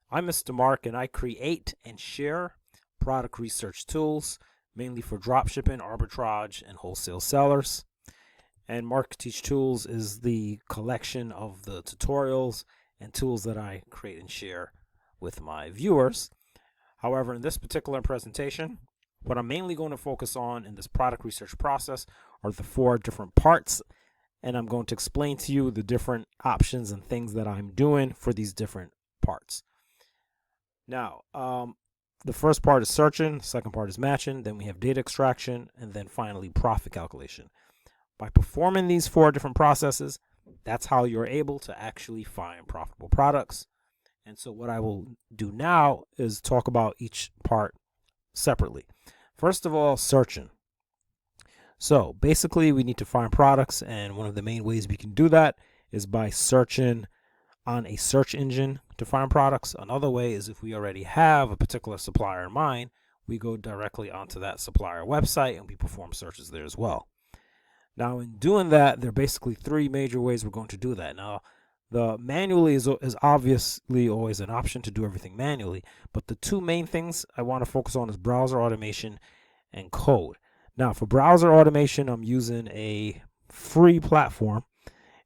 I'm Mr. Mark, and I create and share product research tools, mainly for dropshipping, arbitrage, and wholesale sellers. And Mark Teach Tools is the collection of the tutorials and tools that I create and share with my viewers. However, in this particular presentation, what I'm mainly going to focus on in this product research process are the 4 different parts, and I'm going to explain to you the different options and things that I'm doing for these different parts. Now, the first part is searching, the second part is matching, then we have data extraction, and then finally profit calculation. By performing these 4 different processes, that's how you're able to actually find profitable products. And so what I will do now is talk about each part separately. First of all, searching. So basically we need to find products, and one of the main ways we can do that is by searching on a search engine to find products. Another way is if we already have a particular supplier in mind, we go directly onto that supplier website and we perform searches there as well. Now, in doing that, there are basically 3 major ways we're going to do that. Now, the manually is obviously always an option to do everything manually, but the 2 main things I want to focus on is browser automation and code. Now, for browser automation, I'm using a free platform,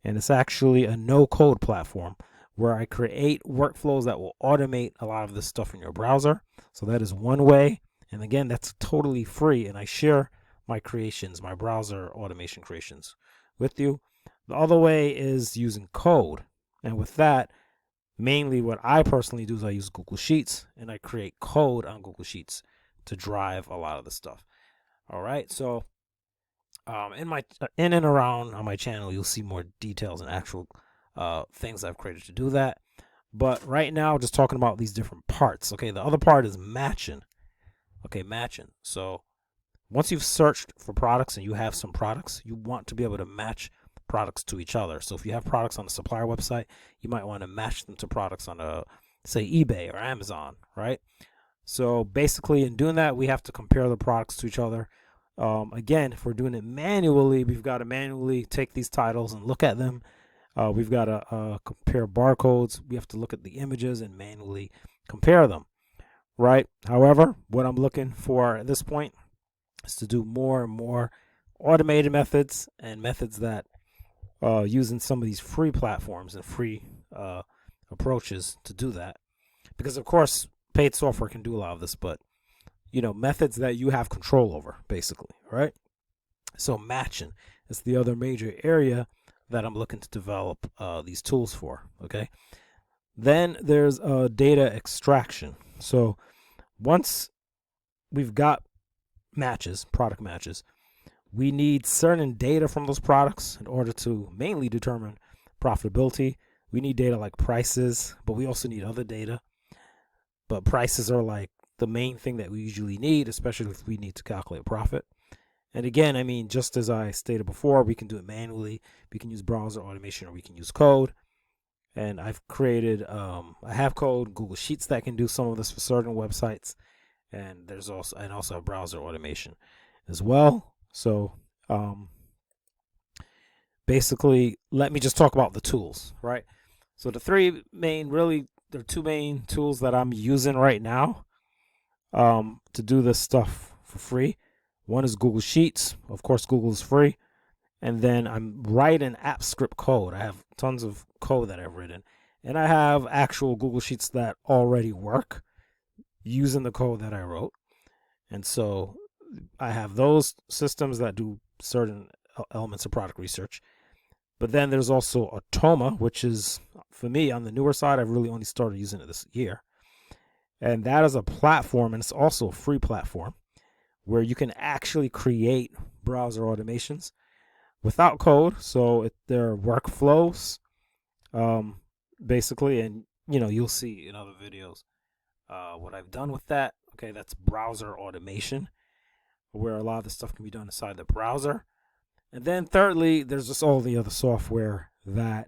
and it's actually a no-code platform where I create workflows that will automate a lot of this stuff in your browser. So that is one way, and again, that's totally free, and I share my creations, my browser automation creations with you. The other way is using code. And with that, mainly what I personally do is I use Google Sheets, and I create code on Google Sheets to drive a lot of the stuff. All right. So in and around on my channel, you'll see more details and actual things I've created to do that. But right now, just talking about these different parts. Okay. The other part is matching. Okay. Matching. So once you've searched for products and you have some products, you want to be able to match products to each other. So if you have products on the supplier website, you might want to match them to products on say eBay or Amazon, right? So basically in doing that, we have to compare the products to each other. Again, if we're doing it manually, we've got to manually take these titles and look at them. We've got to compare barcodes. We have to look at the images and manually compare them, right? However, what I'm looking for at this point is to do more and more automated methods and methods that using some of these free platforms and free approaches to do that. Because of course, paid software can do a lot of this, but methods that you have control over, basically, right? So matching is the other major area that I'm looking to develop these tools for. Okay. Then there's data extraction. So once we've got matches, product matches, we need certain data from those products in order to mainly determine profitability. We need data like prices, but we also need other data. But prices are like the main thing that we usually need, especially if we need to calculate profit. And again, I mean, just as I stated before, we can do it manually. We can use browser automation, or we can use code. And I've created, I have code, Google Sheets that can do some of this for certain websites. And there's also a browser automation as well. So basically, let me just talk about the tools, right? So there are 2 main tools that I'm using right now to do this stuff for free. One is Google Sheets. Of course, Google is free. And then I'm writing app script code. I have tons of code that I've written. And I have actual Google Sheets that already work using the code that I wrote. And so I have those systems that do certain elements of product research. But then there's also Atoma, which is, for me, on the newer side. I've really only started using it this year. And that is a platform, and it's also a free platform where you can actually create browser automations without code. So they're workflows, basically, and you'll see in other videos what I've done with that. Okay, that's browser automation, where a lot of the stuff can be done inside the browser. And then thirdly, there's just all the other software that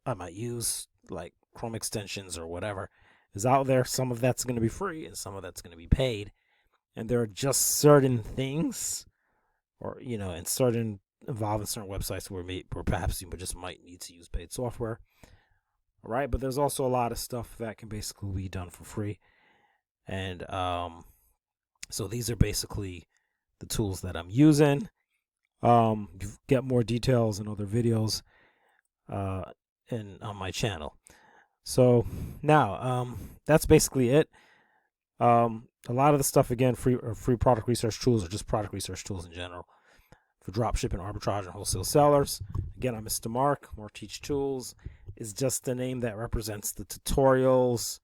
I might use, like Chrome extensions or whatever is out there. Some of that's going to be free and some of that's going to be paid. And there are just certain things, or and certain involving certain websites where perhaps you just might need to use paid software. All right, but there's also a lot of stuff that can basically be done for free. And so these are basically the tools that I'm using. You get more details in other videos on my channel. So now that's basically it. A lot of the stuff, again, free product research tools, or just product research tools in general for dropshipping, arbitrage, and wholesale sellers. Again, I'm Mr. Mark. Mark Teach Tools is just the name that represents the tutorials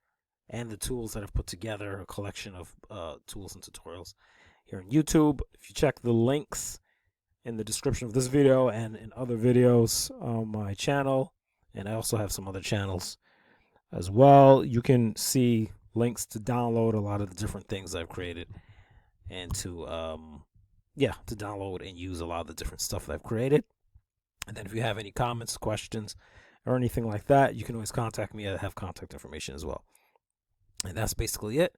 and the tools that I've put together, a collection of tools and tutorials here on YouTube. If you check the links in the description of this video and in other videos on my channel, and I also have some other channels as well, you can see links to download a lot of the different things I've created, and to download and use a lot of the different stuff that I've created. And then if you have any comments, questions, or anything like that, you can always contact me. I have contact information as well. And that's basically it.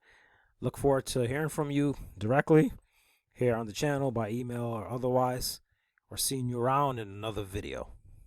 Look forward to hearing from you directly here on the channel, by email or otherwise, or seeing you around in another video.